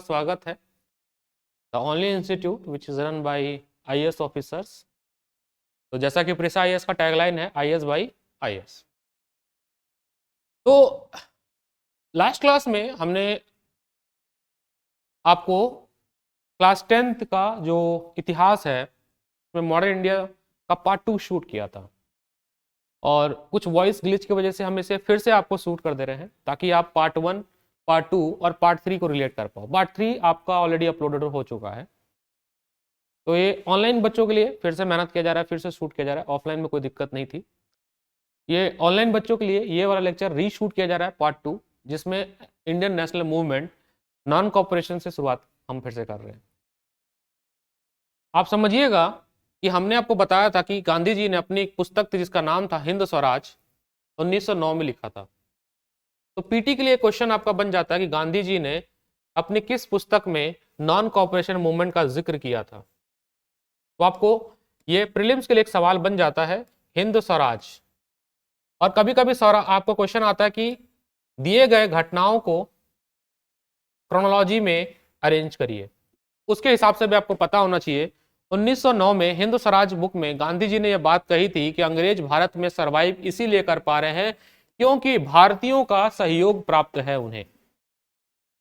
स्वागत है the only institute which is run by IAS officers. तो जैसा कि प्रेसा आईएएस का टैगलाइन है आईएएस बाय आईएएस। तो लास्ट क्लास में हमने आपको क्लास 10th का जो इतिहास है उसमें मॉडर्न इंडिया का पार्ट 2 शूट किया था और कुछ वॉइस ग्लिच की वजह से हम इसे फिर से आपको शूट कर दे रहे हैं ताकि आप पार्ट 1, पार्ट 2 और पार्ट 3 को रिलेट कर पाओ। पार्ट 3 आपका ऑलरेडी अपलोडेड हो चुका है, तो ये ऑनलाइन बच्चों के लिए फिर से मेहनत किया जा रहा है, फिर से शूट किया जा रहा है। ऑफलाइन में कोई दिक्कत नहीं थी। ये ऑनलाइन बच्चों के लिए ये वाला लेक्चर रीशूट किया जा रहा है पार्ट 2, जिसमें Indian national movement non cooperation से शुरुआत हम फिर से कर रहे हैं। आप समझिएगा कि हमने आपको बताया था कि गांधी जी ने अपनी एक पुस्तक थी जिसका नाम था हिंद स्वराज 1909 में लिखा था। तो पीटी के लिए क्वेश्चन आपका बन जाता है कि गांधी जी ने अपनी किस पुस्तक में नॉन कॉपरेशन मूवमेंट का जिक्र किया था। तो आपको ये प्रीलिम्स के लिए एक सवाल बन जाता है हिंद स्वराज। और कभी कभी आपको क्वेश्चन आता है कि दिए गए घटनाओं को क्रोनोलॉजी में अरेंज करिए। उसके हिसाब से भी आपको पता होना चाहिए 1909 में हिंद स्वराज बुक में गांधी जी ने यह बात कही थी कि अंग्रेज भारत में सरवाइव इसीलिए कर पा रहे हैं क्योंकि भारतीयों का सहयोग प्राप्त है उन्हें।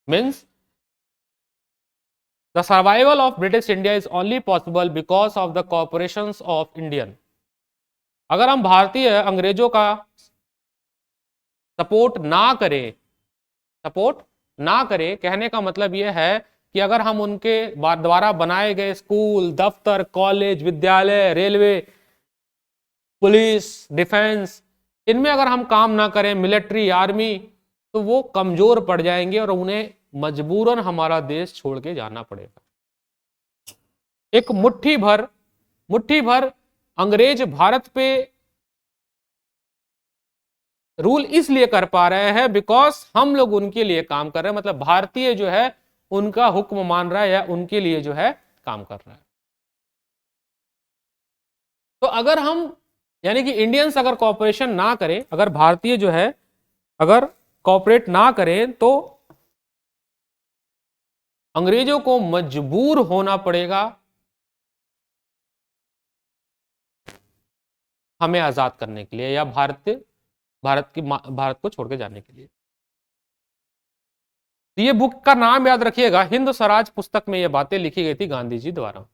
Means the survival of British India is only possible because of the cooperation of Indian. अगर हम भारतीय अंग्रेजों का सपोर्ट ना करें, कहने का मतलब यह है कि अगर हम उनके द्वारा बनाए गए स्कूल, दफ्तर, कॉलेज, विद्यालय, रेलवे, पुलिस, डिफेंस, इनमें अगर हम काम ना करें, मिलिट्री, आर्मी, तो वो कमजोर पड़ जाएंगे और उन्हें मजबूरन हमारा देश छोड़ के जाना पड़ेगा। एक मुट्ठी भर अंग्रेज भारत पे रूल इसलिए कर पा रहे हैं बिकॉज हम लोग उनके लिए काम कर रहे हैं। मतलब भारतीय जो है उनका हुक्म मान रहा है या उनके लिए जो है काम कर रहा है। तो अगर हम यानी कि इंडियंस अगर कॉपरेशन ना करें, अगर भारतीय जो है अगर कॉपरेट ना करें, तो अंग्रेजों को मजबूर होना पड़ेगा हमें आजाद करने के लिए या भारत को छोड़ के जाने के लिए। तो ये बुक का नाम याद रखिएगा, हिंद स्वराज पुस्तक में ये बातें लिखी गई थी गांधी जी द्वारा।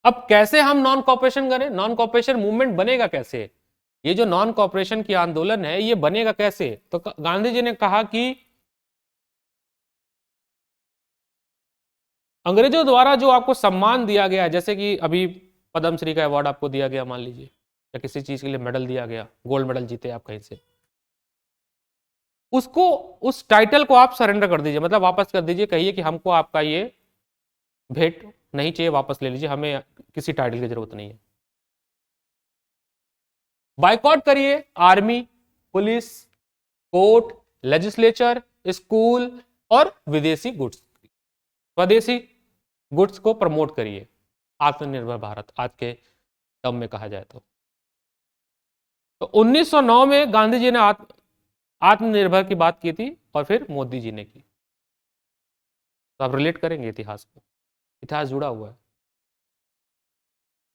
अब कैसे हम नॉन कॉपरेशन करें, नॉन कॉपरेशन मूवमेंट बनेगा कैसे, ये जो नॉन कॉपरेशन की आंदोलन है ये बनेगा कैसे? तो गांधी जी ने कहा कि अंग्रेजों द्वारा जो आपको सम्मान दिया गया, जैसे कि अभी पद्मश्री का अवार्ड आपको दिया गया मान लीजिए, या किसी चीज के लिए मेडल दिया गया, गोल्ड मेडल जीते आप कहीं से, उसको उस टाइटल को आप सरेंडर कर दीजिए, मतलब वापस कर दीजिए। कहिए कि हमको आपका ये भेंट नहीं चाहिए, वापस ले लीजिए, हमें किसी टाइटल की जरूरत नहीं है। बाइकआउट करिए army, police, court, legislature, school और विदेशी गुड्स, स्वदेशी गुड्स को प्रमोट करिए। आत्मनिर्भर भारत आज के टर्म में कहा जाए तो 1909 में गांधी जी ने आत्मनिर्भर की बात की थी और फिर मोदी जी ने की। तो आप रिलेट करेंगे इतिहास को, इतिहास जुड़ा हुआ है।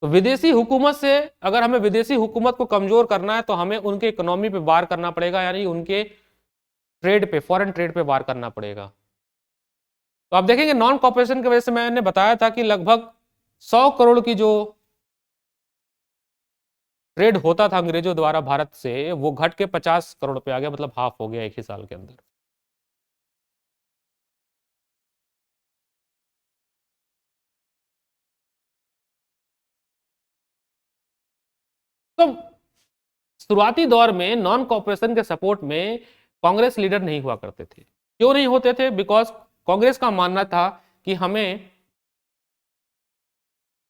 तो विदेशी हुकूमत से अगर हमें विदेशी हुकूमत को कमजोर करना है तो हमें उनके इकोनॉमी पे वार करना पड़ेगा, यानी उनके ट्रेड पे, फॉरेन ट्रेड पे वार करना पड़ेगा। तो आप देखेंगे नॉन कॉपरेशन की वजह से मैंने बताया था कि लगभग 100 करोड़ की जो ट्रेड होता था अंग्रेजों द्वारा भारत से, वो घट के 50 करोड़ पे आ गया, मतलब हाफ हो गया एक ही साल के अंदर। तो शुरुआती दौर में नॉन कॉपरेशन के सपोर्ट में कांग्रेस लीडर नहीं हुआ करते थे। क्यों नहीं होते थे? बिकॉज कांग्रेस का मानना था कि हमें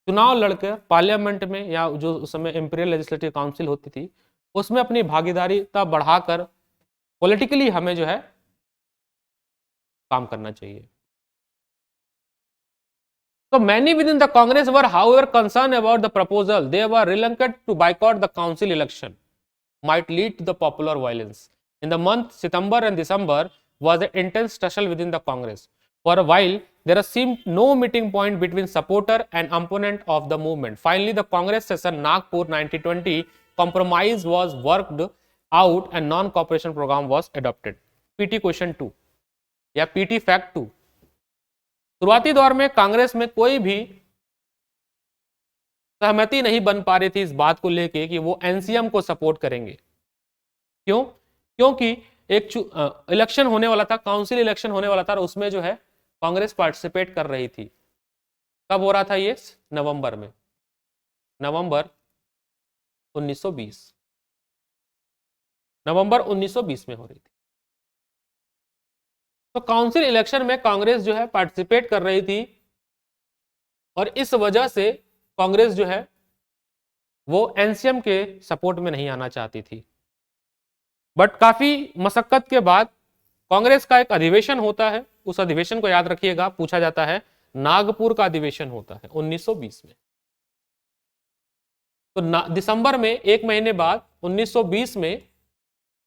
चुनाव लड़कर पार्लियामेंट में या जो उस समय इंपीरियल लेजिस्लेटिव काउंसिल होती थी उसमें अपनी भागीदारीता बढ़ाकर पॉलिटिकली हमें जो है काम करना चाहिए। So many within the Congress were, however, concerned about the proposal. They were reluctant to boycott the council election, might lead to the popular violence. In the month September and December, was an intense tussle within the Congress. For a while, there seemed no meeting point between supporter and opponent of the movement. Finally, the Congress session Nagpur 1920 compromise was worked out and non-cooperation program was adopted. PT question 2 या PT fact 2। शुरुआती दौर में कांग्रेस में कोई भी सहमति नहीं बन पा रही थी इस बात को लेके कि वो एनसीएम को सपोर्ट करेंगे। क्यों? क्योंकि एक इलेक्शन होने वाला था, काउंसिल इलेक्शन होने वाला था, और उसमें जो है कांग्रेस पार्टिसिपेट कर रही थी। कब हो रहा था ये? नवंबर में, नवंबर 1920, नवंबर 1920 में हो रही थी। तो काउंसिल इलेक्शन में कांग्रेस जो है पार्टिसिपेट कर रही थी, और इस वजह से कांग्रेस जो है वो एनसीएम के सपोर्ट में नहीं आना चाहती थी। बट काफी मशक्कत के बाद कांग्रेस का एक अधिवेशन होता है, उस अधिवेशन को याद रखिएगा, पूछा जाता है, नागपुर का अधिवेशन होता है 1920 में। तो दिसंबर में, एक महीने बाद 1920 में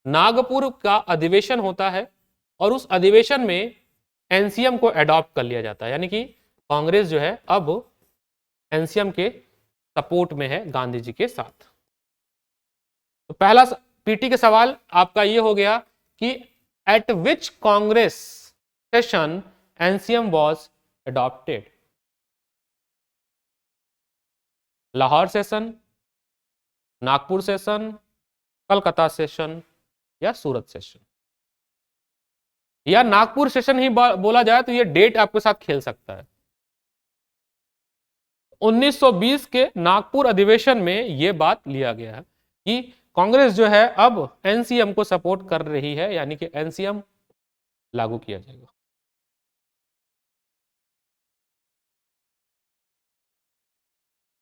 नागपुर का अधिवेशन होता है, और उस अधिवेशन में एनसीएम को अडॉप्ट कर लिया जाता है, यानी कि कांग्रेस जो है अब एनसीएम के सपोर्ट में है गांधी जी के साथ। तो पहला पीटी के सवाल आपका ये हो गया कि eight which Congress session NCM was adopted? Lahore session, Nagpur session, Calcutta session या सूरत सेशन? या नागपुर सेशन ही बोला जाए तो ये डेट आपके साथ खेल सकता है। 1920 के नागपुर अधिवेशन में यह बात लिया गया है कि कांग्रेस जो है अब एनसीएम को सपोर्ट कर रही है, यानी कि एनसीएम लागू किया जाएगा।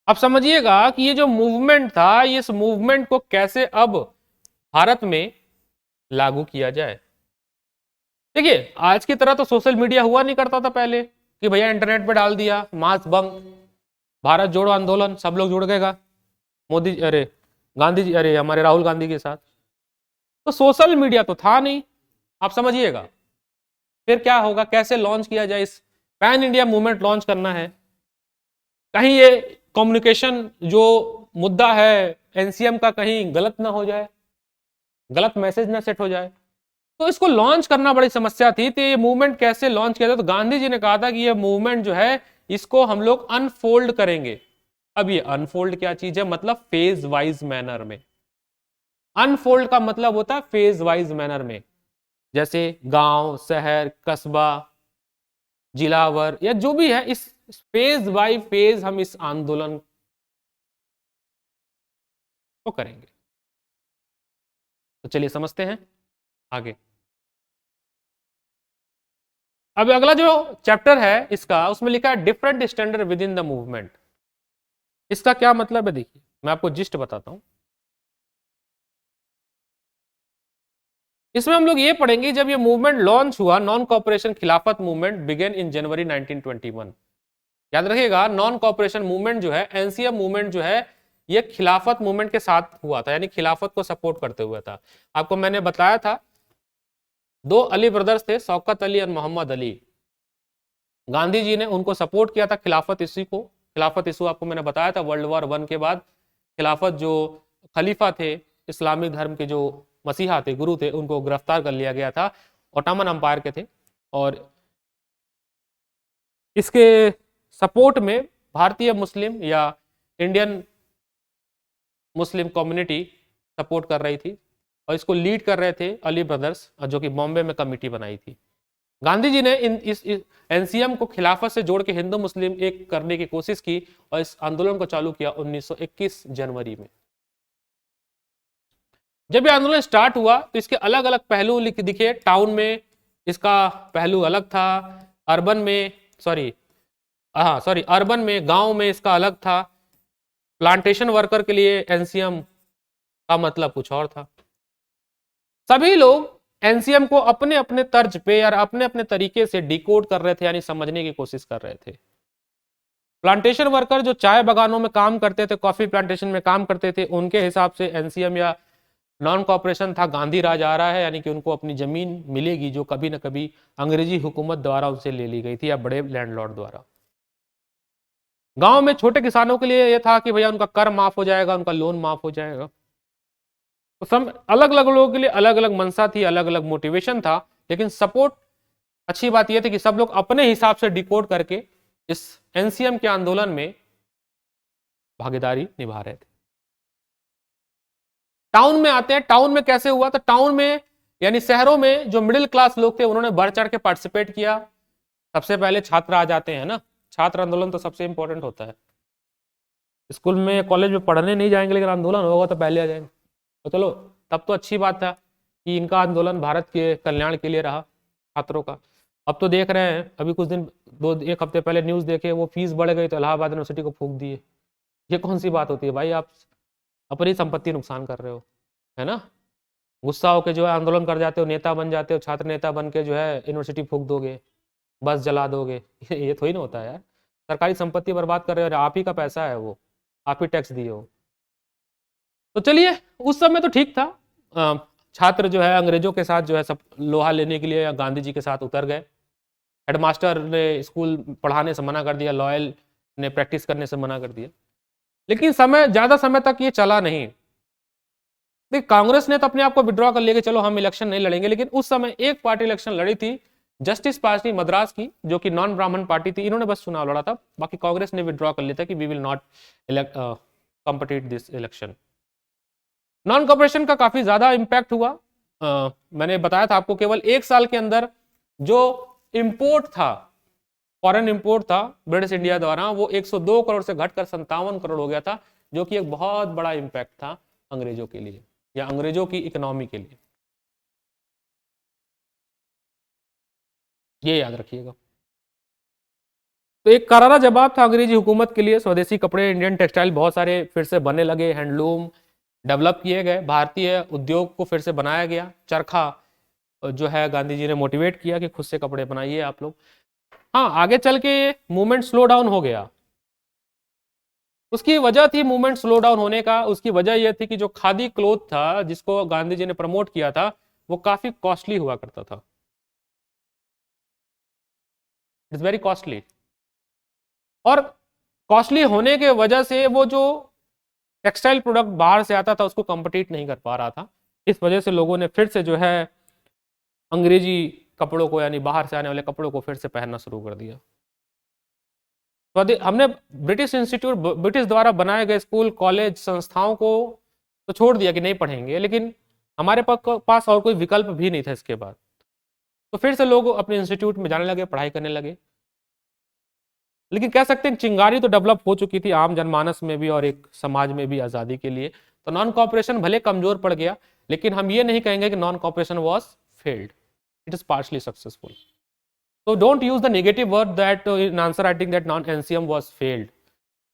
अब समझिएगा कि ये जो मूवमेंट था, इस मूवमेंट को कैसे अब भारत में लागू किया जाए। देखिए, आज की तरह तो सोशल मीडिया हुआ नहीं करता था पहले कि भैया इंटरनेट पे डाल दिया, मास बंक, भारत जोड़ो आंदोलन, सब लोग जुड़ गएगा मोदी, अरे गांधी जी, अरे हमारे राहुल गांधी के साथ। तो सोशल मीडिया तो था नहीं, आप समझिएगा। फिर क्या होगा, कैसे लॉन्च किया जाए? इस पैन इंडिया मूवमेंट लॉन्च करना है, कहीं ये कम्युनिकेशन जो मुद्दा है एनसीएम का कहीं गलत ना हो जाए, गलत मैसेज ना सेट हो जाए, तो इसको लॉन्च करना बड़ी समस्या थी। तो ये मूवमेंट कैसे लॉन्च किया जाए? तो गांधी जी ने कहा था कि ये मूवमेंट जो है इसको हम लोग अनफोल्ड करेंगे। अब ये अनफोल्ड क्या चीज है? मतलब फेज वाइज मैनर में। अनफोल्ड का मतलब होता है फेज वाइज मैनर में, जैसे गांव, शहर, कस्बा, जिलावर या जो भी है, इस फेज बाय फेज हम इस आंदोलन को करेंगे। तो चलिए समझते हैं आगे। अब अगला जो चैप्टर है इसका, उसमें लिखा है different standard with in the movement. इसका क्या मतलब है? देखिए, मैं आपको जिस्ट बताता हूं। इसमें हम लोग ये पढ़ेंगे, जब ये मूवमेंट लॉन्च हुआ, नॉन कॉपरेशन खिलाफत मूवमेंट बिगेन इन जनवरी 1921। याद रखिएगा, नॉन कॉपरेशन मूवमेंट जो है, एनसीएम मूवमेंट जो है, ये खिलाफत मूवमेंट के साथ हुआ था, यानी खिलाफत को सपोर्ट करते हुए था। आपको मैंने बताया था, दो अली ब्रदर्स थे, शौकत अली और मोहम्मद अली। गांधी जी ने उनको सपोर्ट किया था खिलाफत इशू को। खिलाफत इशू आपको मैंने बताया था, वर्ल्ड वॉर 1 के बाद खिलाफत जो खलीफा थे, इस्लामिक धर्म के जो मसीहा थे, गुरु थे, उनको गिरफ्तार कर लिया गया था, ओटोमन अंपायर के थे। और इसके सपोर्ट में भारतीय मुस्लिम या इंडियन मुस्लिम कम्युनिटी सपोर्ट कर रही थी, और इसको लीड कर रहे थे अली ब्रदर्स, जो कि बॉम्बे में कमेटी बनाई थी। गांधी जी ने इस एनसीएम को खिलाफत से जोड़ के हिंदू मुस्लिम एक करने की कोशिश की, और इस आंदोलन को चालू किया 1921 जनवरी में। जब ये आंदोलन स्टार्ट हुआ तो इसके अलग अलग पहलू दिखे। टाउन में इसका पहलू अलग था, अर्बन में अर्बन में, गांव में इसका अलग था। प्लांटेशन वर्कर के लिए एनसीएम का मतलब कुछ और था। सभी लोग एनसीएम को अपने अपने तर्ज पे या अपने अपने तरीके से डिकोड कर रहे थे, यानी समझने की कोशिश कर रहे थे। प्लांटेशन वर्कर जो चाय बागानों में काम करते थे, कॉफी प्लांटेशन में काम करते थे, उनके हिसाब से एनसीएम या नॉन कॉपरेशन था गांधी राज आ रहा है, यानी कि उनको अपनी जमीन मिलेगी जो कभी ना कभी अंग्रेजी हुकूमत द्वारा उनसे ले ली गई थी या बड़े लैंडलॉर्ड द्वारा। गांव में छोटे किसानों के लिए यह था कि भैया उनका कर माफ हो जाएगा, उनका लोन माफ हो जाएगा। तो सब अलग अलग लोगों के लिए अलग अलग मंशा थी, अलग अलग मोटिवेशन था, लेकिन सपोर्ट अच्छी बात यह थी कि सब लोग अपने हिसाब से डिकोड करके इस एनसीएम के आंदोलन में भागीदारी निभा रहे थे। टाउन में आते हैं, टाउन में कैसे हुआ? तो टाउन में यानी शहरों में जो मिडिल क्लास लोग थे उन्होंने बढ़ चढ़ के पार्टिसिपेट किया। सबसे पहले छात्र आ जाते हैं ना, छात्र आंदोलन तो सबसे इंपॉर्टेंट होता है। स्कूल में कॉलेज में पढ़ने नहीं जाएंगे, लेकिन आंदोलन होगा तो पहले आ जाएंगे। तो चलो तब तो अच्छी बात था कि इनका आंदोलन भारत के कल्याण के लिए रहा, छात्रों का। अब तो देख रहे हैं, अभी कुछ दिन एक हफ्ते पहले न्यूज़ देखे, वो फीस बढ़ गई तो इलाहाबाद यूनिवर्सिटी को फूंक दिए। ये कौन सी बात होती है भाई? आप अपनी संपत्ति नुकसान कर रहे हो, है ना। गुस्सा होकर जो है आंदोलन कर जाते हो, नेता बन जाते हो, छात्र नेता बन के जो है यूनिवर्सिटी फूंक दोगे, बस जला दोगे। ये थोड़ी ना होता है यार। सरकारी संपत्ति बर्बाद कर रहे हो, आप ही का पैसा है वो, आप ही टैक्स दिए हो। तो चलिए, उस समय तो ठीक था। छात्र जो है अंग्रेजों के साथ जो है सब लोहा लेने के लिए गांधी जी के साथ उतर गए। हेडमास्टर ने स्कूल पढ़ाने से मना कर दिया, लॉयल ने प्रैक्टिस करने से मना कर दिया। लेकिन ज्यादा समय तक ये चला नहीं। देखिए, कांग्रेस ने तो अपने आप को विड्रॉ कर लिया कि चलो हम इलेक्शन नहीं लड़ेंगे, लेकिन उस समय एक पार्टी इलेक्शन लड़ी थी, जस्टिस पार्टी मद्रास की, जो कि नॉन ब्राह्मण पार्टी थी। इन्होंने बस चुनाव लड़ा था, बाकी कांग्रेस ने विड्रॉ कर लिया था कि we will not compete this election. Non cooperation का काफी ज्यादा इंपैक्ट हुआ। मैंने बताया था आपको, केवल एक साल के अंदर जो इंपोर्ट था, फॉरेन इंपोर्ट था ब्रिटिश इंडिया द्वारा, वो 102 करोड़ से घटकर 57 करोड़ हो गया था, जो कि एक बहुत बड़ा इंपैक्ट था अंग्रेजों के लिए या अंग्रेजों की इकोनॉमी के लिए। ये याद रखिएगा। तो एक करारा जवाब था अंग्रेजी हुकूमत के लिए। स्वदेशी कपड़े, इंडियन टेक्सटाइल बहुत सारे फिर से बनने लगे, हैंडलूम डेवलप किए गए, भारतीय उद्योग को फिर से बनाया गया। चरखा जो है गांधी जी ने मोटिवेट किया कि खुद से कपड़े बनाइए आप लोग। हाँ, आगे चल के मूवमेंट स्लो डाउन हो गया। उसकी वजह थी मूवमेंट स्लो डाउन होने का, उसकी वजह यह थी कि जो खादी क्लोथ था जिसको गांधी जी ने प्रमोट किया था, वो काफी कॉस्टली हुआ करता था। इट्स वेरी कॉस्टली, और कॉस्टली होने के वजह से वो जो टेक्सटाइल प्रोडक्ट बाहर से आता था उसको कॉम्पिटिट नहीं कर पा रहा था। इस वजह से लोगों ने फिर से जो है अंग्रेजी कपड़ों को, यानी बाहर से आने वाले कपड़ों को फिर से पहनना शुरू कर दिया। तो हमने ब्रिटिश द्वारा बनाए गए स्कूल, कॉलेज, संस्थाओं को तो छोड़ दिया कि नहीं पढ़ेंगे, लेकिन हमारे पास और कोई विकल्प भी नहीं था इसके बाद। तो फिर से लोग अपने इंस्टीट्यूट में जाने लगे, पढ़ाई करने लगे। लेकिन कह सकते हैं चिंगारी तो डेवलप हो चुकी थी आम जनमानस में भी और एक समाज में भी आजादी के लिए। तो नॉन कॉपरेशन भले कमजोर पड़ गया, लेकिन हम ये नहीं कहेंगे कि non cooperation was failed, it is partially successful. So don't use the negative word that in answer writing that non-NCM was failed.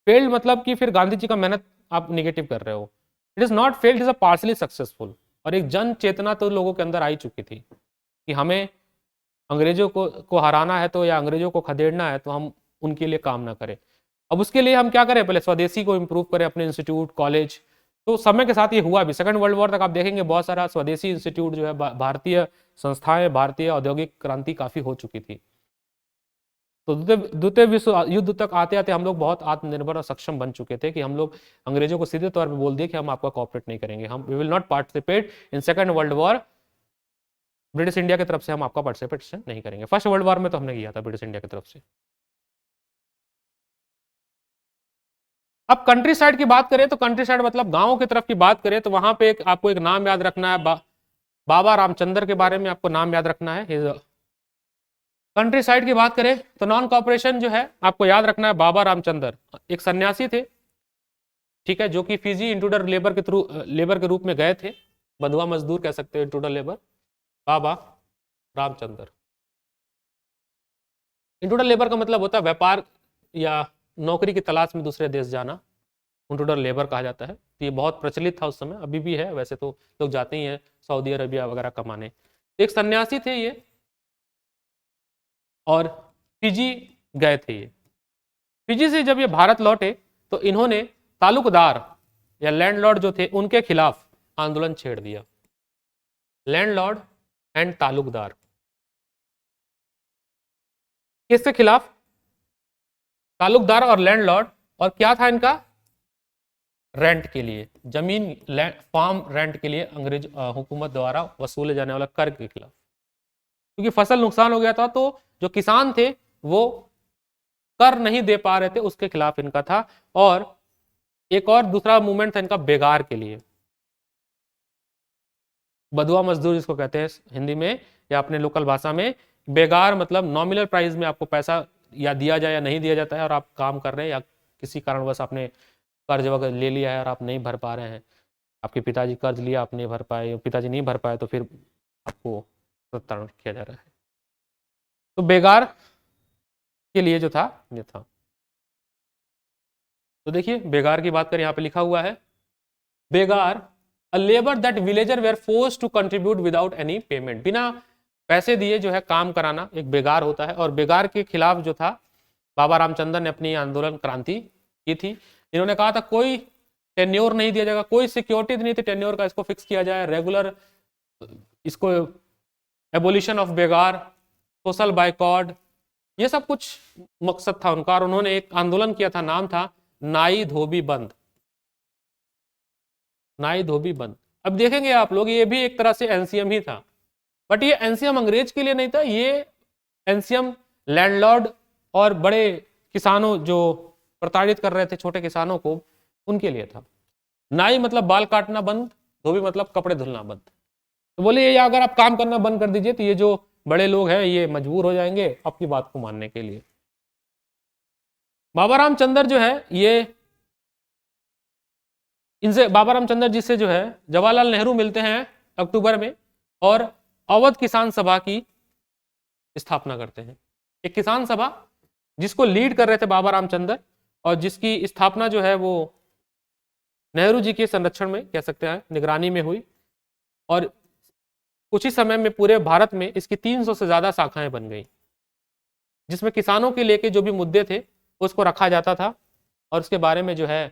Failed मतलब कि फिर गांधी जी का मेहनत आप नेगेटिव कर रहे हो। It is not failed, it is a partially successful। और एक जन चेतना तो लोगों के अंदर आई चुकी थी कि हमें अंग्रेजों को हराना है तो, या अंग्रेजों को खदेड़ना है तो हम उनके लिए काम ना करें। अब उसके लिए हम क्या करें? पहले स्वदेशी को इम्प्रूव करें, अपने इंस्टीट्यूट, कॉलेज। तो समय के साथ ये हुआ भी। सेकंड वर्ल्ड वॉर तक आप देखेंगे बहुत सारा स्वदेशी इंस्टीट्यूट जो है, भारतीय संस्थाएं, भारतीय औद्योगिक क्रांति काफी हो चुकी थी। तो द्वितीय विश्व युद्ध तक आते आते हम लोग बहुत आत्मनिर्भर और सक्षम बन चुके थे कि हम लोग अंग्रेजों को सीधे तौर पे बोल दिए कि हम आपका कॉपरेट नहीं करेंगे, हम we will not participate in second world war. British India की तरफ से हम आपका पार्टिसिपेशन नहीं करेंगे। फर्स्ट वर्ल्ड वॉर में तो हमने किया था ब्रिटिश इंडिया की तरफ से। अब कंट्री साइड की बात करें तो कंट्री साइड मतलब गांव की तरफ की बात करें तो वहां पे आपको एक नाम याद रखना है, बाबा रामचंद्र के बारे में आपको नाम याद रखना है। कंट्री साइड की बात करें तो नॉन कॉपरेशन जो है आपको याद रखना है, बाबा रामचंद्र एक सन्यासी थे, ठीक है, जो कि फिजी इंट्रूडर लेबर के रूप में गए थे, बंधुआ मजदूर कह सकते हैं, इंट्रूडर लेबर। बाबा रामचंद्र, इंट्रूडर लेबर का मतलब होता है व्यापार या नौकरी की तलाश में दूसरे देश जाना, इंट्रूडर लेबर कहा जाता है। तो ये बहुत प्रचलित था उस समय, अभी भी है वैसे तो, लोग जाते ही हैं सऊदी अरबिया वगैरह कमाने। एक सन्यासी थे ये, और फिजी गए थे ये। फिजी से जब ये भारत लौटे तो इन्होंने तालुकदार या लैंडलॉर्ड जो थे उनके खिलाफ आंदोलन छेड़ दिया। लैंडलॉर्ड एंड तालुकदार, किसके खिलाफ? तालुकदार और लैंडलॉर्ड। और क्या था इनका? रेंट के लिए, जमीन फार्म रेंट के लिए अंग्रेज हुकूमत द्वारा वसूले जाने वाला कर के खिलाफ, क्योंकि फसल नुकसान हो गया था तो जो किसान थे वो कर नहीं दे पा रहे थे, उसके खिलाफ इनका था। और एक और दूसरा मूवमेंट था इनका बेगार के लिए, बधुआ मजदूर जिसको कहते हैं हिंदी में या अपने लोकल भाषा में। बेगार मतलब नॉमिनल प्राइस में आपको पैसा या दिया जाए या नहीं दिया जाता है, और आप काम कर रहे हैं या किसी कारणवश आपने कर्ज वगैरह ले लिया है और आप नहीं भर पा रहे हैं, आपके पिताजी कर्ज लिया, आप नहीं भर पाए, पिताजी नहीं भर पाए, तो फिर आपको प्रताड़ित किया जा रहा है। तो बेगार के लिए जो था ये था। तो देखिए बेगार की बात करें, यहाँ पे लिखा हुआ है बेगार a labour that villager were force to contribute without any payment, बिना पैसे दिए जो है काम कराना एक बेगार होता है। और बेगार के खिलाफ जो था बाबा रामचंद्र ने अपनी आंदोलन क्रांति की थी। इन्होंने कहा था कोई टेन्योर नहीं दिया जाएगा, कोई सिक्योरिटी नहीं थी टेन्योर का, इसको फिक्स किया जाए, रेगुलर, इसको एबोलिशन ऑफ बेगार, सोशल बाइकॉट, ये सब कुछ मकसद था उनका। और उन्होंने एक आंदोलन किया था, नाम था नाई धोबी बंद, नाई धोबी बंद। अब देखेंगे आप लोग, ये भी एक तरह से एनसीएम ही था, बट ये एनसीएम अंग्रेज के लिए नहीं था, ये एनसीएम लैंडलॉर्ड और बड़े किसानों जो प्रताड़ित कर रहे थे छोटे किसानों को, उनके लिए था। नाई मतलब बाल काटना बंद, धोबी मतलब कपड़े धुलना बंद। तो बोले ये अगर आप काम करना बंद कर दीजिए तो ये जो बड़े लोग हैं ये मजबूर हो जाएंगे आपकी बात को मानने के लिए। बाबा रामचंद्र जो है ये, इनसे बाबा रामचंद्र जी से जो है जवाहरलाल नेहरू मिलते हैं अक्टूबर में, और अवध किसान सभा की स्थापना करते हैं। एक किसान सभा जिसको लीड कर रहे थे बाबा रामचंद्र, और जिसकी स्थापना जो है वो नेहरू जी के संरक्षण में कह सकते हैं, निगरानी में हुई। और कुछ ही समय में पूरे भारत में इसकी 300 से ज्यादा शाखाएं बन गई, जिसमें किसानों के लेके जो भी मुद्दे थे उसको रखा जाता था, और उसके बारे में जो है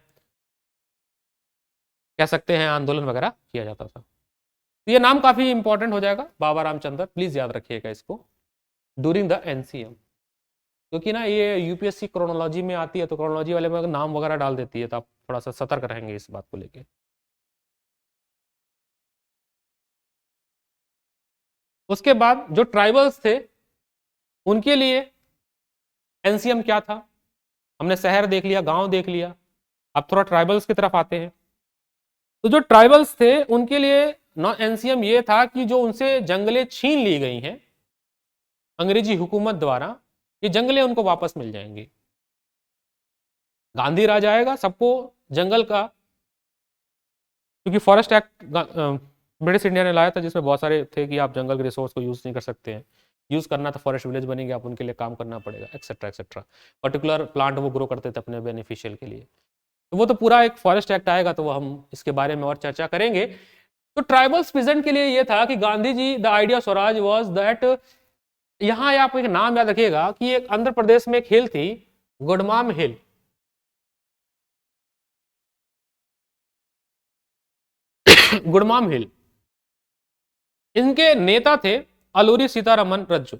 कह सकते हैं आंदोलन वगैरह किया जाता था। तो ये नाम काफी इंपॉर्टेंट हो जाएगा, बाबा रामचंद्र, प्लीज याद रखिएगा इसको ड्यूरिंग द एनसीएम, क्योंकि ना ये यूपीएससी क्रोनोलॉजी में आती है, तो क्रोनोलॉजी वाले में नाम वगैरह डाल देती है, तो आप थोड़ा सा सतर्क रहेंगे इस बात को लेके। उसके बाद जो ट्राइबल्स थे उनके लिए एनसीएम क्या था? हमने शहर देख लिया, गांव देख लिया, अब थोड़ा ट्राइबल्स की तरफ आते हैं। तो जो ट्राइबल्स थे उनके लिए एनसीएम ये था कि जो उनसे जंगलें छीन ली गई हैं अंग्रेजी हुकूमत द्वारा, ये जंगलें उनको वापस मिल जाएंगी। गांधी राज आएगा, सबको जंगल का, क्योंकि फॉरेस्ट एक्ट ब्रिटिश इंडिया ने लाया था जिसमें बहुत सारे थे कि आप जंगल के रिसोर्स को यूज नहीं कर सकते हैं, यूज करना था फॉरेस्ट विलेज बनेंगे, आप उनके लिए काम करना पड़ेगा, एक्सेट्रा एक्सेट्रा। पर्टिकुलर प्लांट वो ग्रो करते थे अपने बेनिफिशियल के लिए, तो वो तो पूरा एक फॉरेस्ट एक्ट आएगा, तो वो हम इसके बारे में और चर्चा करेंगे। तो ट्राइबल्स पीजेंट के लिए ये था कि Gandhi ji, the idea Swaraj was that, यहां आप एक नाम याद रखिएगा कि एक आंध्र प्रदेश में एक हिल थी, गुडमाम हिल। गुडमाम हिल, इनके नेता थे अलूरी सीतारमन रज्जू।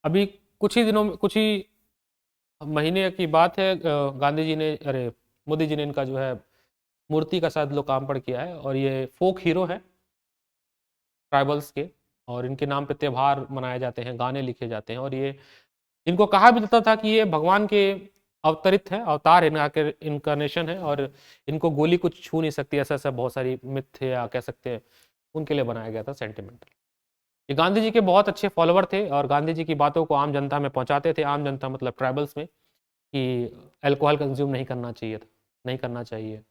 अभी कुछ ही दिनों में, कुछ ही महीने की बात है, गांधी जी ने, अरे मोदी जी ने इनका जो है मूर्ति का शायद लोकार्पण किया है, और ये फोक हीरो है ट्राइबल्स के, और इनके नाम पे त्यौहार मनाए जाते हैं, गाने लिखे जाते हैं, और ये इनको कहा भी जाता था कि ये भगवान के अवतरित है, अवतार है, इनकारनेशन है, और इनको गोली कुछ छू नहीं सकती, ऐसा ऐसा बहुत सारी मिथ थे या कह सकते हैं, उनके लिए बनाया गया था सेंटिमेंटल। ये गांधी जी के बहुत अच्छे फॉलोवर थे, और गांधी जी की बातों को आम जनता में पहुंचाते थे। आम जनता मतलब ट्राइबल्स में, कि अल्कोहल कंज्यूम नहीं करना चाहिए था, नहीं करना चाहिए।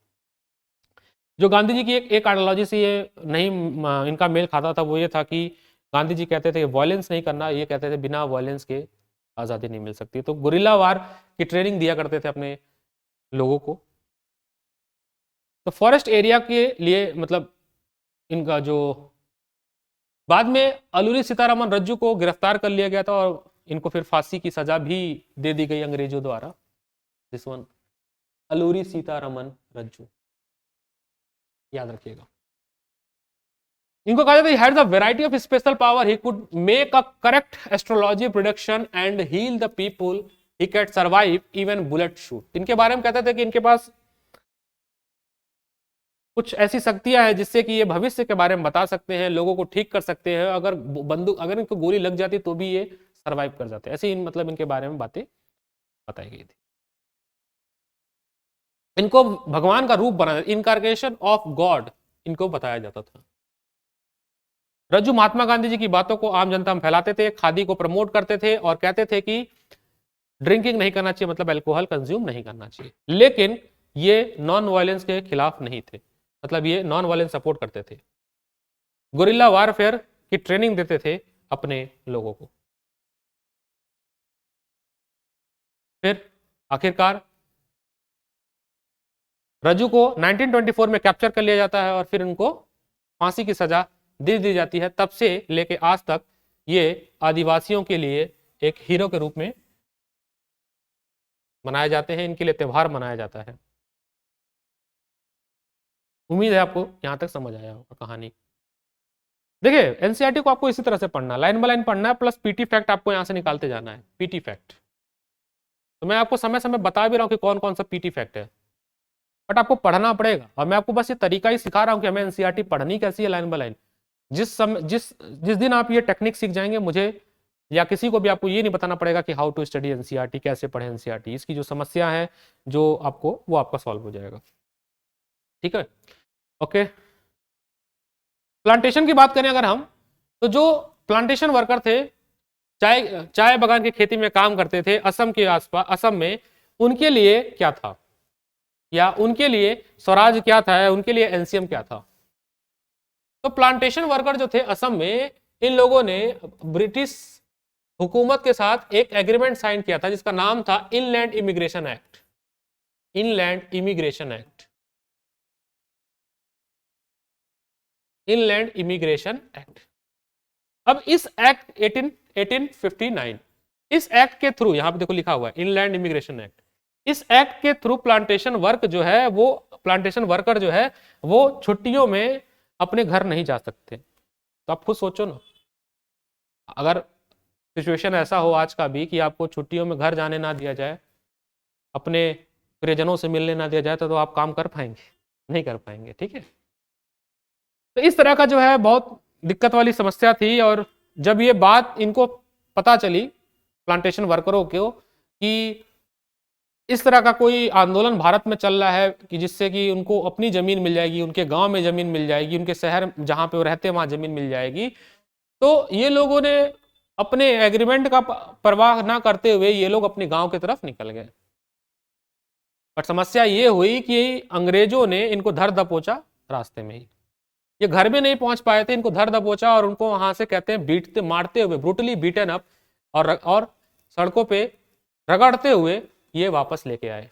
जो गांधी जी की एक आइडियोलॉजी से ये नहीं इनका मेल खाता था, वो ये था कि गांधी जी कहते थे वायलेंस नहीं करना, ये कहते थे बिना वायलेंस के आज़ादी नहीं मिल सकती। तो गुरिल्ला वार की ट्रेनिंग दिया करते थे अपने लोगों को। तो फॉरेस्ट एरिया के लिए मतलब इनका जो, बाद में अलूरी सीतारामन रज्जू को गिरफ्तार कर लिया गया था, और इनको फिर फांसी की सजा भी दे दी गई अंग्रेजों द्वारा। This one, Alluri Sitaraman Raju. याद रखिएगा। इनको कहा जाता है had the variety of special power, he could make a correct astrology prediction and heal the people, he can survive even bullet shoot. इनके बारे में कहते थे कि इनके पास कुछ ऐसी शक्तियां हैं जिससे कि ये भविष्य के बारे में बता सकते हैं, लोगों को ठीक कर सकते हैं, अगर बंदूक अगर इनको गोली लग जाती तो भी ये सर्वाइव कर जाते हैं। ऐसे मतलब इनके बारे में बातें बताई गई थी। इनको भगवान का रूप बना, इनकारनेशन ऑफ गॉड इनको बताया जाता था। रज्जू महात्मा गांधी जी की बातों को आम जनता में फैलाते थे, खादी को प्रमोट करते थे और कहते थे कि ड्रिंकिंग नहीं करना चाहिए, मतलब अल्कोहल कंज्यूम नहीं करना चाहिए। लेकिन ये नॉन वायलेंस के खिलाफ नहीं थे, मतलब ये नॉन वायलेंस सपोर्ट करते थे, गुरिल्ला वारफेयर की ट्रेनिंग देते थे अपने लोगों को। फिर आखिरकार रज्जू को 1924 में कैप्चर कर लिया जाता है और फिर उनको फांसी की सजा दे दी जाती है। तब से लेके आज तक ये आदिवासियों के लिए एक हीरो के रूप में मनाए जाते हैं, इनके लिए त्योहार मनाया जाता है। उम्मीद है आपको यहां तक समझ आया होगा कहानी। देखिए एनसीईआरटी को आपको इसी तरह से पढ़ना, लाइन बाय लाइन पढ़ना है, प्लस पीटी फैक्ट आपको यहां से निकालते जाना है। पीटी फैक्ट तो मैं आपको समय समय बता भी रहा हूं कि कौन कौन सा पीटी फैक्ट है, बट आपको पढ़ना पड़ेगा। और मैं आपको बस ये तरीका ही सिखा रहा हूं कि हमें एनसीईआरटी पढ़नी कैसी है लाइन बाय लाइन। जिस दिन आप ये टेक्निक सीख जाएंगे, मुझे या किसी को भी आपको ये नहीं बताना पड़ेगा कि हाउ टू स्टडी एनसीईआरटी, कैसे पढ़े एनसीईआरटी। इसकी जो समस्या है जो आपको वो आपका सॉल्व हो जाएगा। ठीक है, ओके। प्लांटेशन की बात करें अगर हम, तो जो प्लांटेशन वर्कर थे, चाय बागान की खेती में काम करते थे असम के आसपास, असम में, उनके लिए क्या था, या उनके लिए स्वराज क्या था, या उनके लिए एनसीएम क्या था। तो प्लांटेशन वर्कर जो थे असम में, इन लोगों ने ब्रिटिश हुकूमत के साथ एक एग्रीमेंट साइन किया था जिसका नाम था inland immigration act. Inland immigration act, inland immigration act. अब इस एक्ट 1859, इस एक्ट के थ्रू, यहां पे देखो लिखा हुआ है इनलैंड इमिग्रेशन एक्ट, इस एक्ट के थ्रू प्लांटेशन वर्क जो है वो, प्लांटेशन वर्कर जो है वो छुट्टियों में अपने घर नहीं जा सकते। तो आप खुद सोचो ना, अगर सिचुएशन ऐसा हो आज का भी कि आपको छुट्टियों में घर जाने ना दिया जाए, अपने प्रियजनों से मिलने ना दिया जाए, तो आप काम कर पाएंगे? नहीं कर पाएंगे। ठीक है, तो इस तरह का जो है बहुत दिक्कत वाली समस्या थी। और जब ये बात इनको पता चली प्लांटेशन वर्करों को कि इस तरह का कोई आंदोलन भारत में चल रहा है कि जिससे कि उनको अपनी जमीन मिल जाएगी, उनके गांव में जमीन मिल जाएगी, उनके शहर जहां पे वो रहते हैं वहां जमीन मिल जाएगी, तो ये लोगों ने अपने एग्रीमेंट का परवाह ना करते हुए ये लोग अपने गांव की तरफ निकल गए। बट समस्या ये हुई कि अंग्रेजों ने इनको धर दबोचा रास्ते में ही। ये घर में नहीं पहुंच पाए थे, इनको धर दबोचा और उनको वहां से कहते हैं बीटते मारते हुए, ब्रूटली बीटन अप, और सड़कों पे रगड़ते हुए ये वापस लेके आए।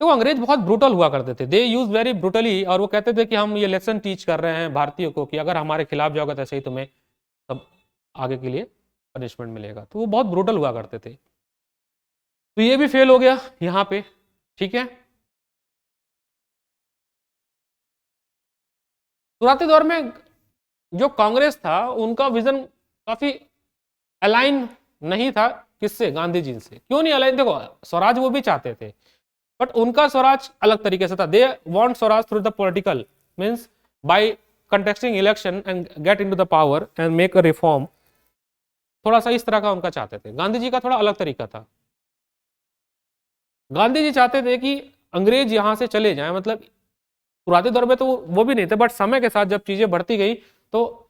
तो अंग्रेज बहुत ब्रूटल हुआ करते थे, दे यूज वेरी ब्रूटली, और वो कहते थे कि हम ये लेसन टीच कर रहे हैं भारतीयों को कि अगर हमारे खिलाफ जाओगे तो ऐसे ही तुम्हें सब आगे के लिए पनिशमेंट मिलेगा। तो वो बहुत ब्रूटल हुआ करते थे। तो ये भी फेल हो गया यहाँ पे। ठीक है, शुरुआती दौर में जो कांग्रेस था उनका विजन काफी अलाइन नहीं था किससे, गांधी जी से। क्यों नहीं अलाइन? देखो स्वराज वो भी चाहते थे, बट उनका स्वराज अलग तरीके से था। They want Swaraj through the political means by contesting election and get into the power and make a reform. थोड़ा सा इस तरह का उनका चाहते थे। गांधी जी का थोड़ा अलग तरीका था। गांधी जी चाहते थे कि अंग्रेज यहां से चले जाएं, मतलब शुरुआती दौर में तो वो भी नहीं थे, बट समय के साथ जब चीजें बढ़ती गई तो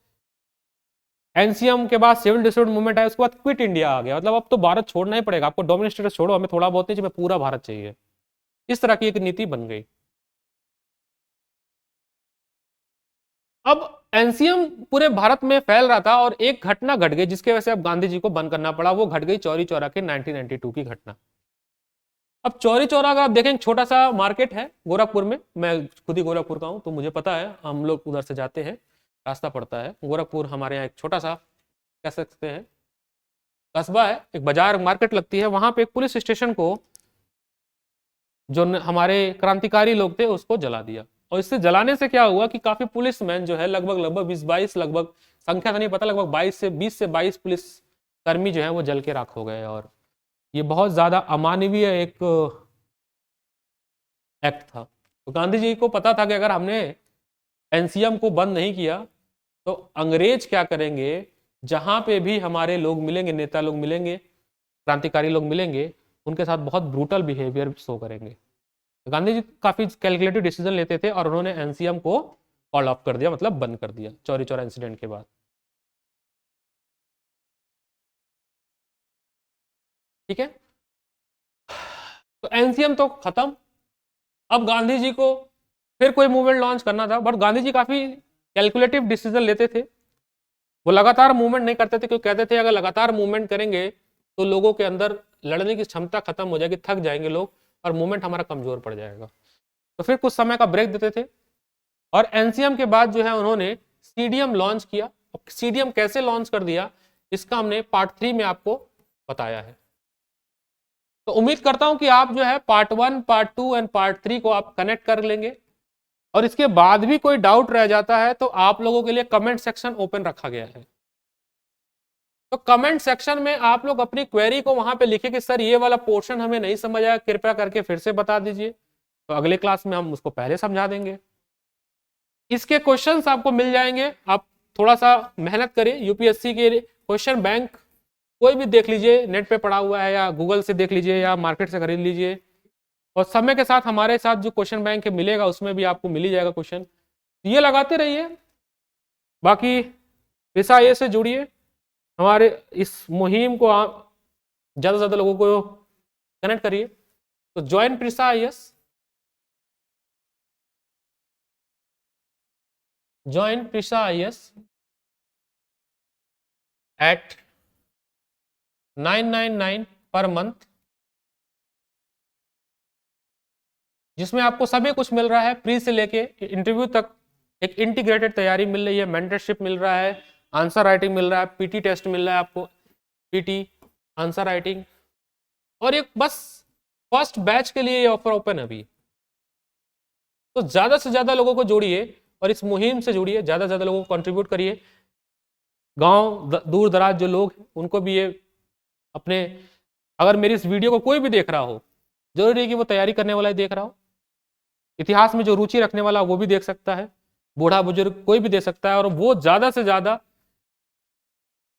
एनसीएम के बाद सिविल डिसोल्यूट मूवमेंट आया, उसके बाद क्विट इंडिया आ गया। मतलब अब तो भारत छोड़ना ही पड़ेगा आपको, डोमिनेट स्टेटस छोड़ो, हमें थोड़ा बहुत नहीं चाहिए, पूरा भारत चाहिए। इस तरह की एक नीति बन गई। अब एनसीएम पूरे भारत में फैल रहा था और एक घटना घट गई जिसके वजह से अब गांधी जी को बंद करना पड़ा। वो घट गई चौरी चौरा के 1992 की घटना। अब चौरी चौरा अगर आप देखें, छोटा सा मार्केट है गोरखपुर में, मैं खुद ही गोरखपुर का हूं तो मुझे पता है, हम लोग उधर से जाते हैं, रास्ता पड़ता है। गोरखपुर हमारे यहाँ एक छोटा सा कह सकते हैं कस्बा है, एक बाजार मार्केट लगती है। वहां पे एक पुलिस स्टेशन को जो हमारे क्रांतिकारी लोग थे उसको जला दिया। और इससे जलाने से क्या हुआ कि काफी पुलिसमैन जो है लगभग 20-22 लगभग, संख्या तो नहीं पता, लगभग 20 से 22 पुलिस कर्मी जो है वो जल के राख हो गए। और ये बहुत ज्यादा अमानवीय एक एक्ट था। तो गांधी जी को पता था कि अगर हमने एनसीएम को बंद नहीं किया तो अंग्रेज क्या करेंगे, जहां पे भी हमारे लोग मिलेंगे, नेता लोग मिलेंगे, क्रांतिकारी लोग मिलेंगे, उनके साथ बहुत ब्रूटल बिहेवियर शो करेंगे। गांधी जी काफी कैलकुलेटिव डिसीजन लेते थे और उन्होंने एनसीएम को कॉल ऑफ कर दिया, मतलब बंद कर दिया चौरी चौरा इंसिडेंट के बाद। ठीक है, तो एनसीएम तो खत्म। अब गांधी जी को फिर कोई मूवमेंट लॉन्च करना था, बट गांधी जी काफी कैलकुलेटिव डिसीजन लेते थे। वो लगातार मूवमेंट नहीं करते थे, क्योंकि कहते थे अगर लगातार मूवमेंट करेंगे तो लोगों के अंदर लड़ने की क्षमता खत्म हो जाएगी, थक जाएंगे लोग और मूवमेंट हमारा कमजोर पड़ जाएगा। तो फिर कुछ समय का ब्रेक देते थे। और एनसीएम के बाद जो है उन्होंने सीडीएम लॉन्च किया। सीडीएम कैसे लॉन्च कर दिया इसका हमने पार्ट 3 में आपको बताया है। तो उम्मीद करता हूं कि आप जो है पार्ट 1, पार्ट 2 एंड पार्ट 3 को आप कनेक्ट कर लेंगे। और इसके बाद भी कोई डाउट रह जाता है तो आप लोगों के लिए कमेंट सेक्शन ओपन रखा गया है। तो कमेंट सेक्शन में आप लोग अपनी क्वेरी को वहां पे लिखे कि सर ये वाला पोर्शन हमें नहीं समझ आया, कृपया करके फिर से बता दीजिए, तो अगले क्लास में हम उसको पहले समझा देंगे। इसके क्वेश्चंस आपको मिल जाएंगे, आप थोड़ा सा मेहनत करिए। यूपीएससी के क्वेश्चन बैंक कोई भी देख लीजिए, नेट पे पड़ा हुआ है या गूगल से देख लीजिए या मार्केट से खरीद लीजिए। और समय के साथ हमारे साथ जो क्वेश्चन बैंक मिलेगा उसमें भी आपको मिल ही जाएगा क्वेश्चन, ये लगाते रहिए। बाकी विषा ये से जुड़िए, हमारे इस मुहिम को आप ज्यादा से ज्यादा लोगों को कनेक्ट करिए। तो join Prisa IAS, join Prisa IAS at 999 per month, जिसमें आपको सभी कुछ मिल रहा है, प्री से लेके इंटरव्यू तक एक इंटीग्रेटेड तैयारी मिल रही है, मेंटरशिप मिल रहा है, आंसर राइटिंग मिल रहा है, पीटी टेस्ट मिल रहा है आपको, पीटी आंसर राइटिंग। और एक बस फर्स्ट बैच के लिए ये ऑफर ओपन है अभी। तो ज्यादा से ज्यादा लोगों को जोड़िए और इस मुहिम से जुड़िए, ज्यादा से ज्यादा लोगों को कंट्रीब्यूट करिए। गांव दूर दराज जो लोग उनको भी ये अपने, अगर मेरी इस वीडियो को कोई भी देख रहा हो, जरूरी है कि वो तैयारी करने वाला ही देख रहा हो, इतिहास में जो रुचि रखने वाला वो भी देख सकता है, बूढ़ा बुजुर्ग कोई भी दे सकता है। और वो ज्यादा से ज्यादा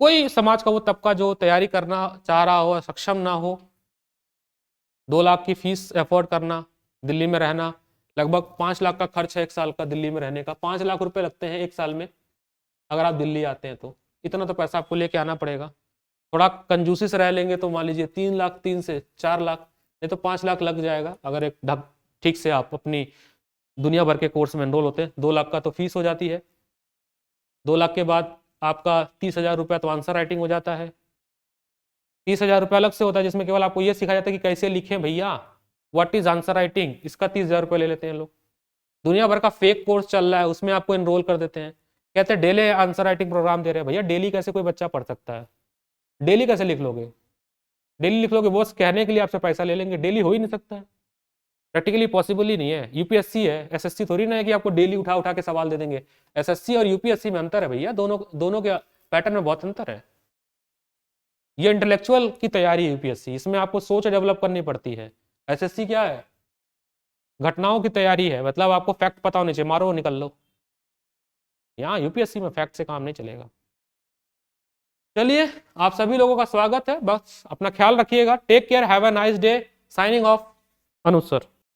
कोई समाज का वो तबका जो तैयारी करना चाह रहा हो, सक्षम ना हो, 2 लाख की फीस एफोर्ड करना, दिल्ली में रहना, लगभग 5 लाख का खर्च है 1 साल का दिल्ली में रहने का, 5 लाख रुपए लगते हैं 1 साल में अगर आप दिल्ली आते हैं तो इतना तो पैसा आपको लेके आना पड़ेगा। थोड़ा कंजूसी से रह लेंगे तो मान लीजिए 3 लाख, 3 से 4 लाख, नहीं तो 5 लाख लग जाएगा अगर एक ढंग ठीक से आप अपनी दुनिया भर के कोर्स में एनरोल होते हैं। 2 लाख का तो फीस हो जाती है, 2 लाख के बाद आपका 30,000 रुपया तो आंसर राइटिंग हो जाता है। 30,000 रुपया अलग से होता है जिसमें केवल आपको ये सिखाया जाता है कि कैसे लिखें भैया, व्हाट इज आंसर राइटिंग, इसका 30,000 रुपये ले लेते हैं लोग। दुनिया भर का फेक कोर्स चल रहा है, उसमें आपको एनरोल कर देते हैं, कहते हैं डेली आंसर राइटिंग प्रोग्राम दे रहे हैं। भैया डेली कैसे कोई बच्चा पढ़ सकता है, डेली कैसे लिख लोगे? डेली लिख लोगे बस कहने के लिए आपसे पैसा ले लेंगे, डेली हो ही नहीं सकता है, प्रैक्टिकली पॉसिबल ही नहीं है। यूपीएससी है, एसएससी थोड़ी ना है कि आपको डेली उठा उठा के सवाल दे देंगे। एसएससी और यूपीएससी में अंतर है भैया, दोनों के पैटर्न में बहुत अंतर है। ये इंटेलेक्चुअल की तैयारी है यूपीएससी, इसमें आपको सोच डेवलप करनी पड़ती है। एसएससी क्या है, घटनाओं की तैयारी है, मतलब आपको फैक्ट पता होने चाहिए, मारो निकल लो। यहाँ यूपीएससी में फैक्ट से काम नहीं चलेगा। चलिए, आप सभी लोगों का स्वागत है, बस अपना ख्याल रखिएगा। Take care, have a nice day. Signing off, Anuj sir.